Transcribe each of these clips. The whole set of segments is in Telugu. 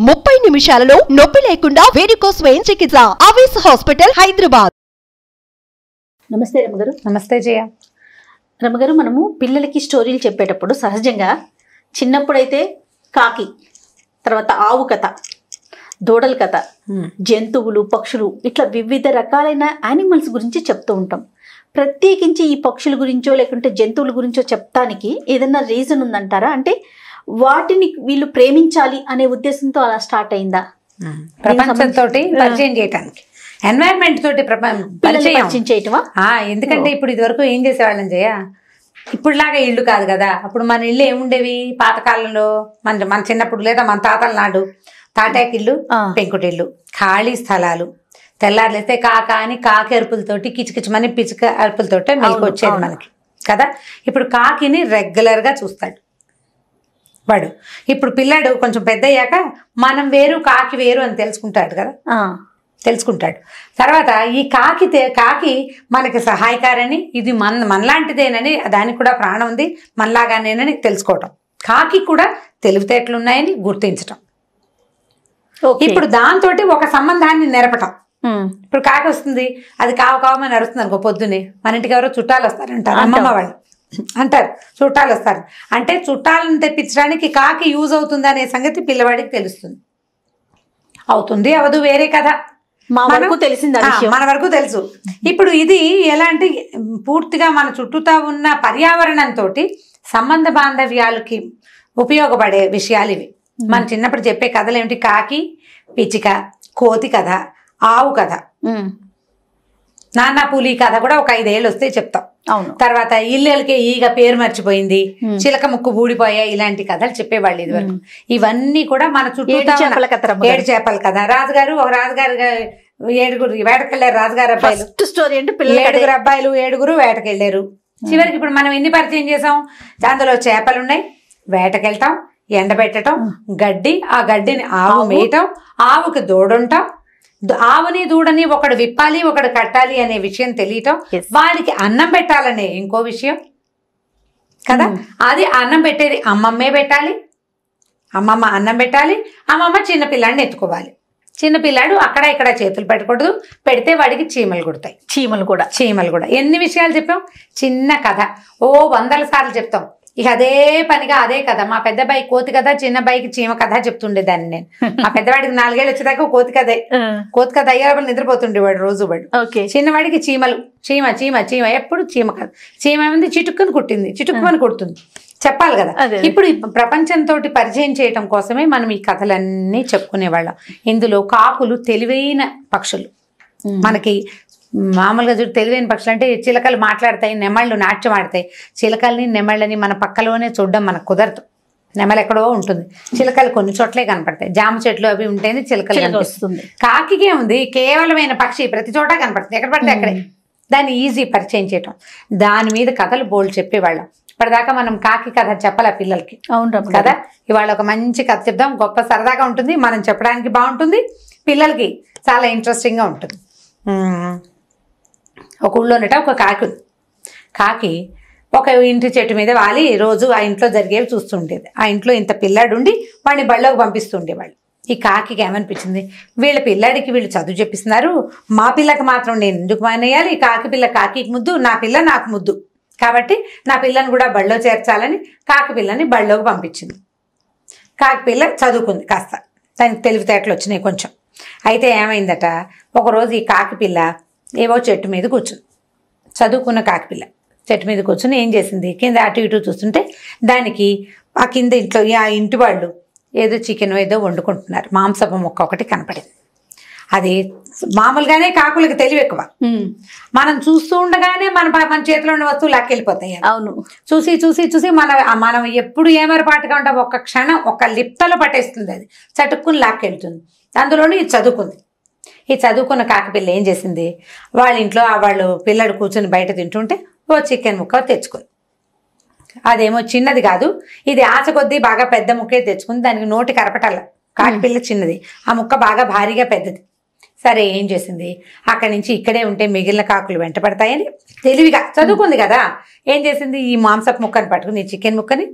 30 నిమిషాలలో నొప్పి లేకుండా వేడికోస్ వెయిన్ చికిత్స ఆవేశ హాస్పిటల్ హైదరాబాద్. నమస్తే రమగారు. నమస్తే జయ. రమగారు, మనము పిల్లలకి స్టోరీలు చెప్పేటప్పుడు సహజంగా చిన్నప్పుడైతే కాకి, తర్వాత ఆవు కథ, దూడల కథ, జంతువులు, పక్షులు, ఇట్లా వివిధ రకాలైన యానిమల్స్ గురించి చెప్తూ ఉంటాం. ప్రత్యేకించి ఈ పక్షుల గురించో లేకుంటే జంతువుల గురించో చెప్తానికి ఏదైనా రీజన్ ఉందంటారా? అంటే వాటిని వీళ్ళు ప్రేమించాలి అనే ఉద్దేశంతో అలా స్టార్ట్ అయిందా? ప్రపంచంతో పరిచయం చేయటానికి, ఎన్వైరన్మెంట్ తోటి పరిచయం చేయటమా? ఎందుకంటే ఇప్పుడు ఇది వరకు ఏం చేసేవాళ్ళం జయ, ఇప్పుడులాగా ఇల్లు కాదు కదా. అప్పుడు మన ఇల్లు ఏముండేవి పాతకాలంలో, మన చిన్నప్పుడు లేదా మన తాతల నాడు తాటాకిళ్ళు, పెంకుటిళ్ళు, ఖాళీ స్థలాలు. తెల్లారులేస్తే కాక అని కాకి అరుపులతోటి, కిచకిచమని పిచ్చుక అరుపులతోటే మెలకు వచ్చేది మనకి కదా. ఇప్పుడు కాకిని రెగ్యులర్గా చూస్తాడు వాడు. ఇప్పుడు పిల్లాడు కొంచెం పెద్ద అయ్యాక మనం వేరు కాకి వేరు అని తెలుసుకుంటాడు కదా, తెలుసుకుంటాడు. తర్వాత ఈ కాకి మనకి సహాయకారని, ఇది మనలాంటిదేనని, దానికి కూడా ప్రాణం ఉంది మనలాగానేనని తెలుసుకోవటం. కాకి కూడా తెలివితేటలు ఉన్నాయని గుర్తించటం. ఇప్పుడు దాంతో ఒక సంబంధాన్ని నెరపటం. ఇప్పుడు కాకి వస్తుంది, అది కావమని అరుస్తుంది అనుకో పొద్దున్నే, మన ఇంటికి ఎవరో చుట్టాలు వస్తారంటారు, అమ్మమ్మ వాళ్ళు అంటారు చుట్టాలు వస్తారు అంటే చుట్టాలను తెప్పించడానికి కాకి యూజ్ అవుతుంది అనే సంగతి పిల్లవాడికి తెలుస్తుంది. అవుతుంది అవదు వేరే కథ, మన వరకు తెలుసు. ఇప్పుడు ఇది ఎలా అంటే పూర్తిగా మన చుట్టూతా ఉన్న పర్యావరణంతో సంబంధ బాంధవ్యాలకి ఉపయోగపడే విషయాలు ఇవి. మన చిన్నప్పుడు చెప్పే కథలు ఏమిటి? కాకి, పిచ్చిక, కోతి కథ, ఆవు కథ, నాన్న పులి కథ కూడా ఒక 5 ఏళ్ళు వస్తే చెప్తాం. తర్వాత ఇల్లెలకే ఈగ పేరు మర్చిపోయింది, చిలక ముక్కు ఊడిపోయాయి, ఇలాంటి కథలు చెప్పేవాళ్ళు ఇదివరకు. ఇవన్నీ కూడా మన చుట్టూ 7 చేపల కథ. ఒక రాజుగారు 7 వేటకెళ్ళారు. రాజుగారు అబ్బాయిలు, 7 అబ్బాయిలు 7 వేటకెళ్ళారు. చివరికి ఇప్పుడు మనం ఎన్ని పరిచయం చేసాం? అందులో చేపలు ఉన్నాయి, వేటకెళ్తాం, ఎండబెట్టడం, గడ్డి, ఆ గడ్డిని ఆవు మేయటం, ఆవుకి దూడుంటాం, ఆవుని దూడని ఒకడు విప్పాలి ఒకడు కట్టాలి అనే విషయం తెలియటం, వాడికి అన్నం పెట్టాలనే ఇంకో విషయం కదా. అది అన్నం పెట్టేది అమ్మమ్మే పెట్టాలి, అమ్మమ్మ అన్నం పెట్టాలి, అమ్మమ్మ చిన్నపిల్లాడిని ఎత్తుకోవాలి. చిన్నపిల్లాడు అక్కడ ఇక్కడ చేతులు పెట్టకూడదు, పెడితే వాడికి చీమలు కుడతాయి. చీమలు కూడా ఎన్ని విషయాలు చెప్పాం, చిన్న కథ 100 సార్లు చెప్తాం. ఇక అదే పనిగా అదే కథ. మా పెద్ద బాయి కోతి కథ, చిన్న బాయికి చీమ కథ చెప్తుండేదాన్ని నేను. మా పెద్దవాడికి 4 ఏళ్ళు వచ్చేదాకా కోతి కథ అయ్యేవాళ్ళు నిద్రపోతుండేవాడు రోజు వాడు. చిన్నవాడికి చీమలు, చీమ చీమ చీమ, ఎప్పుడు చీమ కథ. చీమ ఏమైంది, చిటుక్కుని కుట్టింది, చిటుక్కుని కుడుతుంది, చెప్పాలి కదా. ఇప్పుడు ప్రపంచంతో పరిచయం చేయటం కోసమే మనం ఈ కథలన్నీ చెప్పుకునేవాళ్ళం. ఇందులో కాకులు తెలివైన పక్షులు. మనకి మామూలుగా చూడు, తెలివైన పక్షులు అంటే చిలకలు మాట్లాడతాయి, నెమళ్ళు నాట్యం ఆడతాయి. చిలకల్ని నెమళ్ళని మన పక్కలోనే చూడడం మనకు కుదరదు. నెమలు ఎక్కడో ఉంటుంది, చిలకలు కొన్ని చోట్లే కనపడతాయి. జామ చెట్లు అవి ఉంటేనే చిలకలు కనిపిస్తుంది. కాకికే ఉంది కేవలమైన పక్షి, ప్రతి చోట కనపడుతుంది, ఎక్కడ పడితే అక్కడే. దాన్ని ఈజీ పరిచయం చేయటం, దాని మీద కథలు బోల్డ్ చెప్పేవాళ్ళం. ఇప్పటిదాకా మనం కాకి కథ చెప్పాలి పిల్లలకి, అవును కదా. ఇవాళ ఒక మంచి కథ చెప్దాం, గొప్ప సరదాగా ఉంటుంది, మనం చెప్పడానికి బాగుంటుంది, పిల్లలకి చాలా ఇంట్రెస్టింగ్గా ఉంటుంది. ఒక ఊళ్ళోనట ఒక కాకి ఒక ఇంటి చెట్టు మీద వాలి రోజు ఆ ఇంట్లో జరిగేవి చూస్తుండేది. ఆ ఇంట్లో ఇంత పిల్లాడుండి వాడిని బళ్ళోకి పంపిస్తుండేవాళ్ళు. ఈ కాకికి ఏమనిపించింది, వీళ్ళ పిల్లాడికి వీళ్ళు చదువు చెప్పిస్తున్నారు, మా పిల్లకి మాత్రం నేను ఎందుకు మానేయాలి? కాకి పిల్ల కాకికి ముద్దు, నా పిల్ల నాకు ముద్దు, కాబట్టి నా పిల్లని కూడా బళ్ళో చేర్చాలని కాకి పిల్లని బళ్ళోకి పంపించింది. కాకి పిల్ల చదువుకుంది కాస్త, దానికి తెలివితేటలు వచ్చినాయి కొంచెం. అయితే ఏమైందట, ఒకరోజు ఈ కాకి పిల్ల ఏవో చెట్టు మీద కూర్చుంది. చదువుకున్న కాకిపిల్ల చెట్టు మీద కూర్చుని ఏం చేసింది, కింద అటు ఇటు చూస్తుంటే దానికి ఆ కింద ఇంట్లో ఆ ఇంటి వాళ్ళు ఏదో చికెన్ ఏదో వండుకుంటున్నారు, మాంసపు ముక్క ఒకటి కనపడింది. అది మామూలుగానే కాకులకి తెలివి ఎక్కువ. మనం చూస్తూ ఉండగానే మన చేతిలో ఉన్న వస్తువులు లాక్కెళ్ళిపోతాయి. అవును, చూసి చూసి చూసి మనం ఎప్పుడు ఏమరపాటుగా ఉంటాం, ఒక్క క్షణం ఒక లిప్తలో పట్టేస్తుంది, అది చటుక్కుని లాక్కెళ్తుంది. అందులోనే ఇది చదువుకుంది. ఈ చదువుకున్న కాకిపిల్ల ఏం చేసింది, వాళ్ళ ఇంట్లో వాళ్ళు పిల్లడు కూర్చొని బయట తింటుంటే ఓ చికెన్ ముక్క తెచ్చుకుంది. అదేమో చిన్నది కాదు, ఇది ఆశ కొద్దీ బాగా పెద్ద ముక్కే తెచ్చుకుంది. దానికి నోటి కరపటాల, కాకిపిల్ల చిన్నది, ఆ ముక్క బాగా భారీగా పెద్దది. సరే ఏం చేసింది, అక్కడి నుంచి ఇక్కడే ఉంటే మిగిలిన కాకులు వెంట పడతాయని తెలివిగా చదువుకుంది కదా, ఏం చేసింది, ఈ మాంసపు ముక్కని పట్టుకుని చికెన్ ముక్కని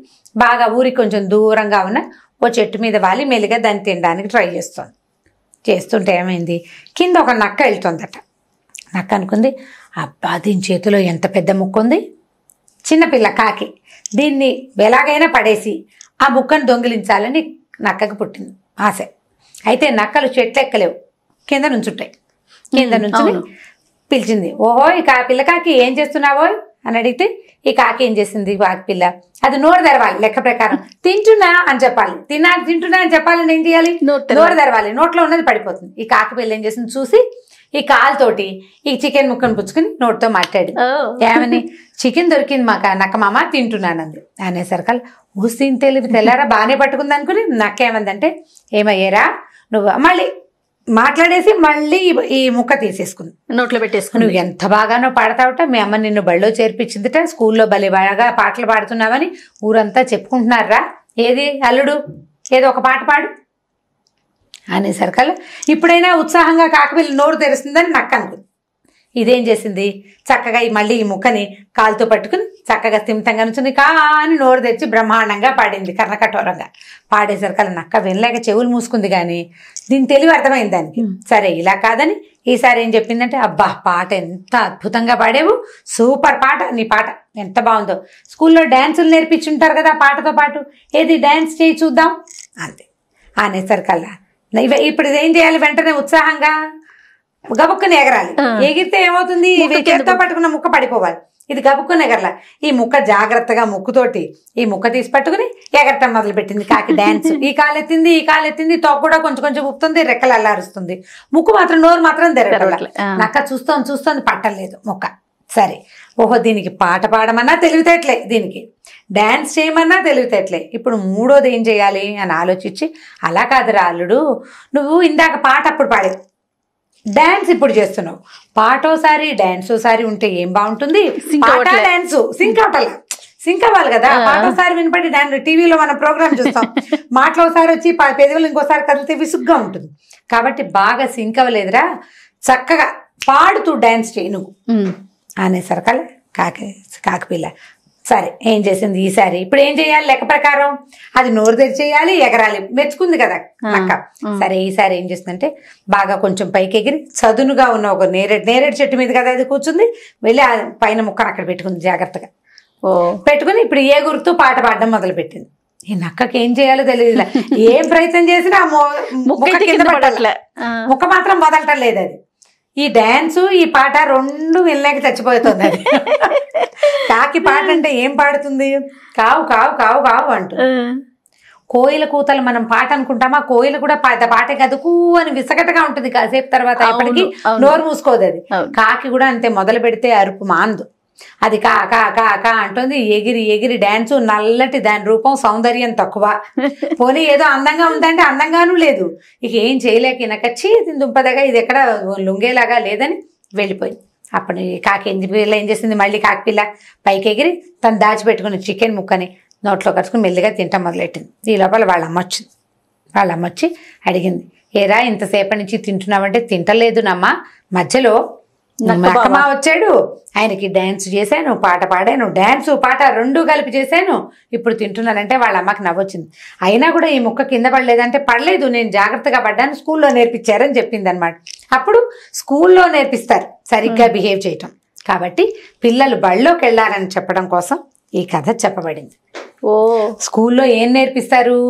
బాగా ఊరికి కొంచెం దూరంగా ఉన్న ఓ చెట్టు మీద వాలి మెల్లిగా దాన్ని తినడానికి ట్రై చేస్తుంటే ఏమైంది, కింద ఒక నక్క వెళ్తుందట. నక్క అనుకుంది, అబ్బా దీని చేతిలో ఎంత పెద్ద ముక్క ఉంది, చిన్నపిల్ల కాకి, దీన్ని ఎలాగైనా పడేసి ఆ ముక్కను దొంగిలించాలని నక్కకు పుట్టింది ఆశ. అయితే నక్కలు చెట్లు ఎక్కలేవు, కింద నుంచుంటాయి. కింద నుంచి పిలిచింది, ఓహో ఈ పిల్ల కాకి ఏం చేస్తున్నావో అని అడిగితే ఈ కాకి ఏం చేసింది, కాకి పిల్ల అది నోరు తెరవాలి, లెక్క ప్రకారం తింటున్నా అని చెప్పాలి, తింటున్నా అని చెప్పాలని ఏం చేయాలి, నోరు తెరవాలి, నోట్లో ఉన్నది పడిపోతుంది. ఈ కాకి పిల్ల ఏం చేసింది చూసి ఈ కాలుతోటి ఈ చికెన్ ముక్కను పుచ్చుకుని నోటితో మాట్లాడి, ఏమని చికెన్ దొరికింది మాకు నక్క మామ తింటున్నానంది. అనేసరికల్ ఊసిన తెలివి తెల్లారా బాగానే పట్టుకుంది అనుకుని నక్క ఏమందంటే, ఏమయ్యారా నువ్వు మళ్ళీ మాట్లాడేసి మళ్ళీ ఈ ముక్క తీసేసుకుంది, నోట్లో పెట్టేసుకుని. నువ్వు ఎంత బాగానో పాడతావట, మీ అమ్మ నిన్ను బడిలో చేర్పించిందిట, స్కూల్లో భలే బాగా పాటలు పాడుతున్నావని ఊరంతా చెప్పుకుంటున్నారా, ఏది అల్లుడు ఏదో ఒక పాట పాడు అనేసరికల్ ఇప్పుడైనా ఉత్సాహంగా కాకిపిల్ల నోరు తెరుస్తుందని నక్క అనుకుంది. ఇదేం చేసింది, చక్కగా మళ్ళీ ఈ ముక్కని కాలుతో పట్టుకుని చక్కగా స్థిమితంగా నుంచి కా అని నోరు తెచ్చి బ్రహ్మాండంగా పాడింది, కర్ణకఠోరంగా. పాడేసరికల్ నక్క వినలేక చెవులు మూసుకుంది, కానీ దీని తెలివి అర్థమైంది దానికి. సరే ఇలా కాదని ఈసారి ఏం చెప్పిందంటే, అబ్బా పాట ఎంత అద్భుతంగా పాడేవు, సూపర్ పాట, నీ పాట ఎంత బాగుందో, స్కూల్లో డ్యాన్సులు నేర్పించుంటారు కదా పాటతో పాటు, ఏది డ్యాన్స్ చేయి చూద్దాం అంతే. అనేసరికల్లా ఇప్పుడు ఇదేం చేయాలి, వెంటనే ఉత్సాహంగా గబుక్కుని ఎగరాలి. ఎగిరితే ఏమవుతుంది, చేత్తో పట్టుకున్న ముక్క పడిపోవాలి, ఇది గబుక్కుని ఎగరలా. ఈ ముక్క జాగ్రత్తగా ముక్కుతోటి ఈ ముక్క తీసి పట్టుకుని ఎగరటం మొదలు పెట్టింది కాకి డ్యాన్స్. ఈ కాలెత్తింది, తోక కూడా కొంచెం కొంచెం ఉప్పుతుంది, రెక్కలు అల్లారుస్తుంది, ముక్కు మాత్రం నోరు మాత్రం తెరగట్ల. నక్క చూస్తోంది పట్టలేదు ముక్క. సరే ఓహో దీనికి పాట పాడమన్నా తెలివితేటలే, దీనికి డ్యాన్స్ చేయమన్నా తెలివితేటలే, ఇప్పుడు మూడోది ఏం చేయాలి అని ఆలోచించి, అలా కాదురా అల్లుడు, నువ్వు ఇందాక పాట అప్పుడు పాడేవు, డాన్స్ ఇప్పుడు చేస్తున్నావు, పాటోసారి డాన్స్ ఓసారి ఉంటే ఏం బాగుంటుంది, పాట డాన్స్ సింక్ అవ్వాలి కదా. పాటోసారి వినపడి డాన్స్ టీవీలో మనం ప్రోగ్రామ్ చూస్తాం, మాటలు ఒకసారి వచ్చి పెదవులు ఇంకోసారి కదిలితే విసుగ్గా ఉంటుంది, కాబట్టి బాగా సింక్ అవ్వలేదురా, చక్కగా పాడుతూ డాన్స్ చేయి నువ్వు అనేసరికల్ కాకిపిల్ల సరే ఏం చేసింది ఈసారి, ఇప్పుడు ఏం చేయాలి లెక్క ప్రకారం, అది నోరు తెరిచేయాలి, ఎగరాలి, మెచ్చుకుంది కదా నక్క. సరే ఈసారి ఏం చేసిందంటే, బాగా కొంచెం పైకి ఎగిరి చదునుగా ఉన్న ఒక నేరేడు చెట్టు మీద కదా అది కూర్చుంది, వెళ్ళి ఆ పైన ముక్కను అక్కడ పెట్టుకుంది జాగ్రత్తగా. పెట్టుకుని ఇప్పుడు ఏ గుర్తు పాట పాడడం మొదలు పెట్టింది. ఈ నక్కకి ఏం చేయాలో తెలియదు, ఏం ప్రయత్నం చేసినా ముక్క కింద పడట్లే, ముక్క మాత్రం వదలటం లేదు. అది ఈ డాన్సు ఈ పాట రెండు వెళ్ళాక చచ్చిపోతుంది. అది కాకి పాట అంటే ఏం పాడుతుంది, కావు కావు కావు కావు అంటూ. కోయిల కూతలు మనం పాట అనుకుంటామా, కోయిల కూడా పాట కదుకు అని విసగటగా ఉంటుంది, కాసేపు తర్వాత ఎప్పటికీ నోరు మూసుకోదు. అది కాకి కూడా అంతే, మొదలు పెడితే అరుపు మాందు, అది కా కా కా కా అంటుంది, ఎగిరి ఎగిరి డాన్సు. నల్లటి దాని రూపం సౌందర్యం తక్కువ, పోనీ ఏదో అందంగా ఉందంటే అందంగానూ లేదు. ఇక ఏం చేయలేక నక్కచ్చి దుంపదగా ఇది ఎక్కడ లుంగేలాగా లేదని వెళ్ళిపోయింది. అప్పుడు కాకి పిల్ల ఏం చేసింది, మళ్ళీ కాకిపిల్ల పైకి ఎగిరి తను దాచిపెట్టుకుని చికెన్ ముక్కని నోట్లో కట్టుకుని మెల్లిగా తింటాం మొదలెట్టింది. ఈ లోపల వాళ్ళ అమ్మ వచ్చింది. వాళ్ళ అమ్మ వచ్చి అడిగింది, ఏరా ఇంతసేపటి నుంచి తింటున్నావంటే, తింటలేదు నమ్మ, మధ్యలో అక్కమా వచ్చాడు, ఆయనకి డ్యాన్స్ చేశాను, పాట పాడాను, డ్యాన్సు పాట రెండు కలిపి చేశాను, ఇప్పుడు తింటున్నానంటే వాళ్ళ అమ్మకి నవ్వొచ్చింది. అయినా కూడా ఈ ముక్క కింద పడలేదంటే, పడలేదు నేను జాగ్రత్తగా పడ్డాను, స్కూల్లో నేర్పించారని చెప్పింది అనమాట. అప్పుడు స్కూల్లో నేర్పిస్తారు సరిగ్గా బిహేవ్ చేయటం, కాబట్టి పిల్లలు బళ్ళోకి వెళ్ళాలని చెప్పడం కోసం ఈ కథ చెప్పబడింది. స్కూల్లో ఏం నేర్పిస్తారు,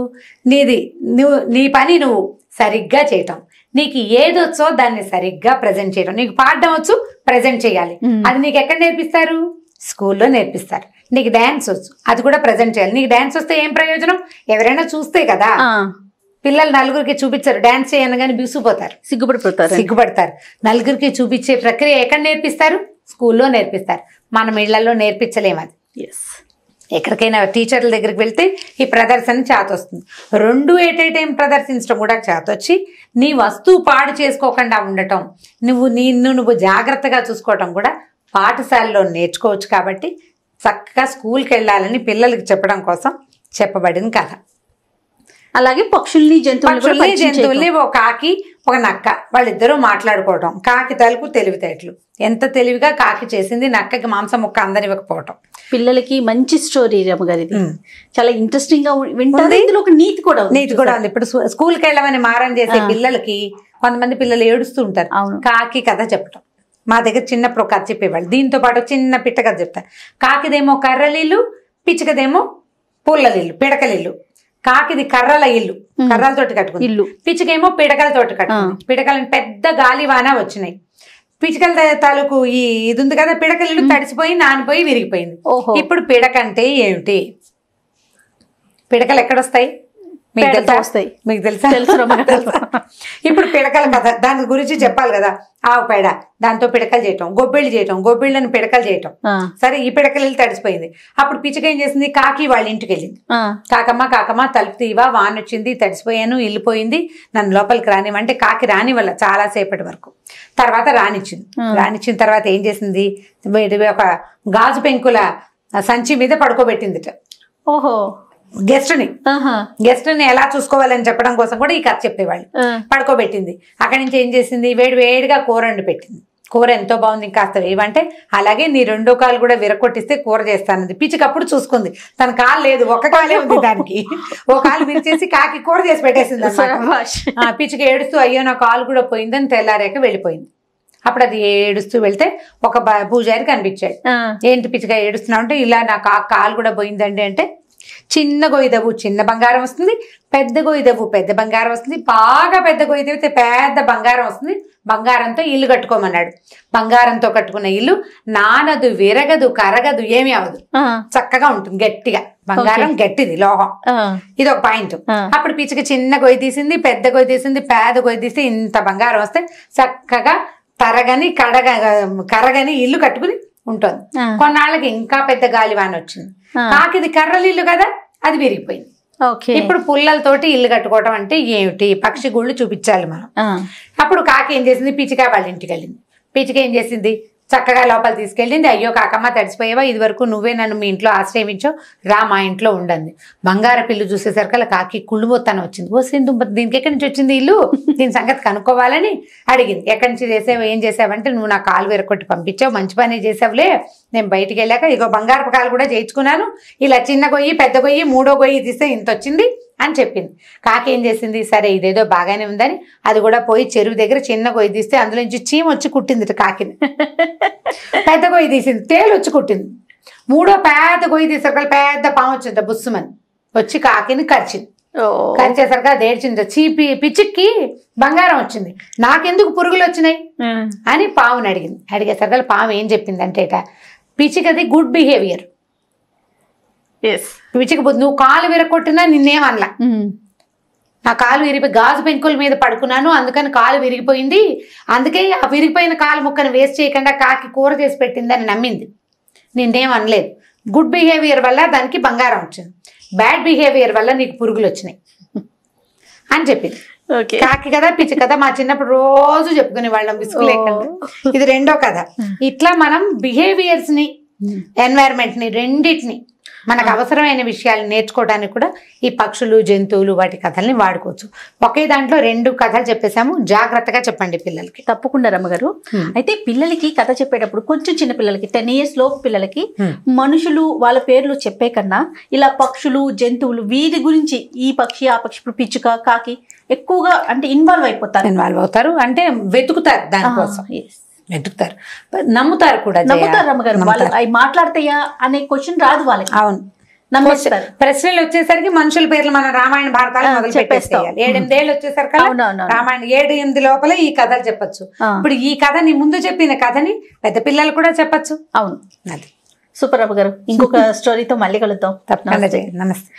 నీ పని నువ్వు సరిగ్గా చేయటం, నీకు ఏదొచ్చో దాన్ని సరిగ్గా ప్రజెంట్ చేయడం, నీకు పాడడం వచ్చు ప్రజెంట్ చేయాలి, అది నీకు ఎక్కడ నేర్పిస్తారు, స్కూల్లో నేర్పిస్తారు. నీకు డాన్స్ వచ్చు, అది కూడా ప్రజెంట్ చేయాలి. నీకు డాన్స్ వస్తే ఏం ప్రయోజనం, ఎవరైనా చూస్తే కదా, పిల్లలు నలుగురికి చూపించారు, డాన్స్ చేయనగానే బిగుసిపోతారు, సిగ్గుపడతారు. నలుగురికి చూపించే ప్రక్రియ ఎక్కడ నేర్పిస్తారు, స్కూల్లో నేర్పిస్తారు. మనం ఇళ్లలో నేర్పించలేము. అది ఎక్కడికైనా టీచర్ల దగ్గరికి వెళ్తే ఈ ప్రదర్శన చేతొస్తుంది. రెండు ఎట్ ఏ టైం ప్రదర్శించడం కూడా చేతొచ్చి, నీ వస్తువు పాడు చేసుకోకుండా ఉండటం, నువ్వు జాగ్రత్తగా చూసుకోవటం కూడా పాఠశాలలో నేర్చుకోవచ్చు. కాబట్టి చక్కగా స్కూల్కి వెళ్ళాలని పిల్లలకి చెప్పడం కోసం చెప్పబడిన కథ. అలాగే పక్షుల్ని జంతువుల్ని ఒక కాకి ఒక నక్క వాళ్ళిద్దరూ మాట్లాడుకోవటం. కాకి తలుపు తెలివితేటలు, ఎంత తెలివిగా కాకి చేసింది, నక్కకి మాంసం ముక్క అందనివ్వకపోవటం. పిల్లలకి మంచి స్టోరీ రమ్మగారు, ఇది చాలా ఇంట్రెస్టింగ్ గా వింటారు. ఇందులో ఒక నీతి కూడా ఉంది. ఇప్పుడు స్కూల్కి వెళ్ళమని మారం చేసే పిల్లలకి కొంతమంది పిల్లలు ఏడుస్తూ ఉంటారు, కాకి కథ చెప్పటం. మా దగ్గర చిన్నప్పుడు కథ చెప్పేవాళ్ళు. దీంతో పాటు చిన్న పిట్ట కథ చెప్తారు. కాకిదేమో కర్రలిల్లు, పిచ్చుకదేమో పుల్లలిల్లు, పిడకలిల్లు. కాకిది కర్రల ఇల్లు, కర్రలతోటి కట్టుకుంది ఇల్లు. పిచ్చుకేమో పిడకలతోటి కట్టుకుంది. పిడకలని పెద్ద గాలివాన వచ్చినాయి. పిచ్చుకల తాలూకు ఇది ఉంది కదా, పిడకల ఇల్లు తడిసిపోయి నానిపోయి విరిగిపోయింది. ఇప్పుడు పిడకంటే ఏమిటి? పిడకలు ఎక్కడొస్తాయి? మీకు తెలుసా? ఇప్పుడు పిడకల కథ, దాని గురించి చెప్పాలి కదా. ఆవు పేడ, దాంతో పిడకలు చేయటం, గొబ్బిళ్ళు చేయటం, గొబ్బిళ్ళని పిడకలు చేయటం. సరే, ఈ పిడకలు తడిసిపోయింది. అప్పుడు పిచ్చుక ఏం చేసింది? కాకి వాళ్ళ ఇంటికి వెళ్ళింది. కాకమ్మ తలుపు తీవా, వాన వచ్చింది, తడిసిపోయాను, ఇల్లిపోయింది, నన్ను లోపలికి రానివ్వంటే కాకి రాని వల్ల చాలా సేపటి వరకు. తర్వాత రానిచ్చిన తర్వాత ఏం చేసింది? ఒక గాజు పెంకుల సంచి మీద పడుకోబెట్టిందిట. గెస్ట్ ని ఎలా చూసుకోవాలని చెప్పడం కోసం కూడా ఈ కథ చెప్పేవాళ్ళు. పడుకోబెట్టింది. అక్కడి నుంచి ఏం చేసింది? వేడిగా కూర వండి పెట్టింది. కూర ఎంతో బాగుంది, ఇంకాస్త వేయమంటే అలాగే నీ రెండో కాలు కూడా విరగొట్టిస్తే కూర చేస్తానంది. పిచ్చికప్పుడు చూసుకుంది, తన కాలు లేదు, ఒక కాలే ఉంది దానికి. ఒక కాలు విరిచేసి కాకి కూర చేసి పెట్టేసింది అన్నమాట. పిచ్చిక ఏడుస్తూ అయ్యో నా కాలు కూడా పోయిందని తెల్లారాక వెళ్ళిపోయింది. అప్పుడు అది ఏడుస్తూ వెళ్తే ఒక పూజారి కనిపించాడు. ఏంటి పిచ్చిగా ఏడుస్తున్నావు అంటే, ఇలా నా కాలు కూడా పోయిందండి అంటే, చిన్న గొయ్యిదవ్వు చిన్న బంగారం వస్తుంది, పెద్ద గొయ్యిదవ్వు పెద్ద బంగారం వస్తుంది, బాగా పెద్ద గొయ్యిదవ్వితే పెద్ద బంగారం వస్తుంది, బంగారంతో ఇల్లు కట్టుకోమన్నాడు. బంగారంతో కట్టుకున్న ఇల్లు నానదు, విరగదు, కరగదు, ఏమీ అవదు, చక్కగా ఉంటుంది, గట్టిగా. బంగారం గట్టిది, లోహం. ఇది ఒక పాయింట్. అప్పుడు పిచ్చిక చిన్న గొయ్యి తీసింది, పెద్ద గొయ్యి తీసింది, పేద గొయ్యి తీస్తే ఇంత బంగారం వస్తే చక్కగా తరగని కరగని ఇల్లు కట్టుకుని ఉంటుంది. కొన్నాళ్ళకి ఇంకా పెద్ద గాలివాన వచ్చింది. కాకిది కర్రలు ఇల్లు కదా, అది విరిగిపోయింది. ఇప్పుడు పుల్లలతోటి ఇల్లు కట్టుకోవటం అంటే ఏమిటి? పక్షి గుళ్ళు చూపించాలి మనం. అప్పుడు కాకి ఏం చేసింది? పిచ్చిక వాళ్ళ ఇంటికి వెళ్ళింది. పిచ్చిక ఏం చేసింది? చక్కగా లోపల తీసుకెళ్ళింది. అయ్యో కాకమ్మ తడిసిపోయావా, ఇది వరకు నువ్వే నన్ను మీ ఇంట్లో ఆశ్రయించో, రా మా ఇంట్లో ఉండండి. బంగార పిల్లు చూసేసరికి కాకి కుళ్ళుబోతాను వచ్చింది. ఓ సింధు, దీనికి ఎక్కడి నుంచి వచ్చింది ఇల్లు, దీని సంగతి కనుక్కోవాలని అడిగింది. ఎక్కడి నుంచి చేసావు, ఏం చేసావంటే, నువ్వు నా కాలు విరగొట్టి పంపించావు, మంచి పని చేసావులే, నేను బయటికి వెళ్ళాక ఇగో బంగారపు కాలు కూడా చేయించుకున్నాను, ఇలా చిన్న గొయ్యి పెద్ద గొయ్యి మూడో గొయ్యి తీస్తే ఇంత వచ్చింది అని చెప్పింది. కాకి ఏం చేసింది? సరే ఇదేదో బాగానే ఉందని అది కూడా పోయి చెరువు దగ్గర చిన్న గొయ్యి తీస్తే అందులో నుంచి చీమ వచ్చి కుట్టింది కాకిని. పెద్ద గొయ్యి తీసింది, తేలు వచ్చి కుట్టింది. మూడో పెద్ద గొయ్యి తీసరికి పెద్ద పాము వచ్చింది, బుస్సుమని వచ్చి కాకిని కరిచింది. కరిచేసరికి అది ఏడ్చింది. పిచ్చికి బంగారం వచ్చింది, నాకెందుకు పురుగులు వచ్చినాయి అని పావుని అడిగింది. అడిగేసరికి పాము ఏం చెప్పిందంటే, పిచ్చికది గుడ్ బిహేవియర్. పిచ్చికి నువ్వు కాలు విరగొట్టినా నిన్నేమనలా, నా కాలు విరిగిపోయి గాజు పెంకుల మీద పడుకున్నాను, అందుకని కాలు విరిగిపోయింది, అందుకే ఆ విరిగిపోయిన కాలు ముక్కను వేస్ట్ చేయకుండా కాకి కూర చేసి పెట్టిందని నమ్మింది, నిన్నేం అనలేదు. గుడ్ బిహేవియర్ వల్ల దానికి బంగారం వచ్చింది, బ్యాడ్ బిహేవియర్ వల్ల నీకు పురుగులు వచ్చినాయి అని చెప్పింది. కాకి కదా పిచ్చి కదా మా చిన్నప్పుడు రోజు చెప్పుకునే వాళ్ళం విసుగు లేకుండా. ఇది రెండో కథ. ఇట్లా మనం బిహేవియర్స్ ని, ఎన్వైరన్మెంట్ ని, రెండింటిని మనకు అవసరమైన విషయాలు నేర్చుకోవడానికి కూడా ఈ పక్షులు, జంతువులు, వాటి కథల్ని వాడుకోవచ్చు. ఒకే దాంట్లో రెండు కథలు చెప్పేసాము, జాగ్రత్తగా చెప్పండి పిల్లలకి. తప్పకుండా రమ్మగారు. అయితే పిల్లలకి కథ చెప్పేటప్పుడు కొంచెం చిన్న పిల్లలకి 10 years లోపు పిల్లలకి మనుషులు వాళ్ళ పేర్లు చెప్పే కన్నా ఇలా పక్షులు, జంతువులు వీటి గురించి, ఈ పక్షి ఆ పక్షి, ఇప్పుడు పిచ్చుక, కాకి ఎక్కువగా అంటే ఇన్వాల్వ్ అవుతారు, అంటే వెతుకుతారు, దానికోసం వెతుకుతారు, నమ్ముతారు కూడా. అవి మాట్లాడతాయా అనే క్వశ్చన్ రాదు వాళ్ళకి. అవును, నమ్మేస్తారు. ప్రశ్నలు వచ్చేసరికి మనుషుల పేర్లు మన రామాయణ భారతాలు మొదలు పెట్టేసేయాలి. 7-8 ఏళ్ళు వచ్చేసరికి రామాయణ 7-8 లోపల ఈ కథలు చెప్పచ్చు. ఇప్పుడు ఈ కథని ముందు చెప్పిన కథని పెద్ద పిల్లలు కూడా చెప్పచ్చు. అవును, అది సూపర్. అబ్బ గారు, ఇంకొక స్టోరీతో మళ్ళీ కలుద్దాం. తప్పకుండా. నమస్తే.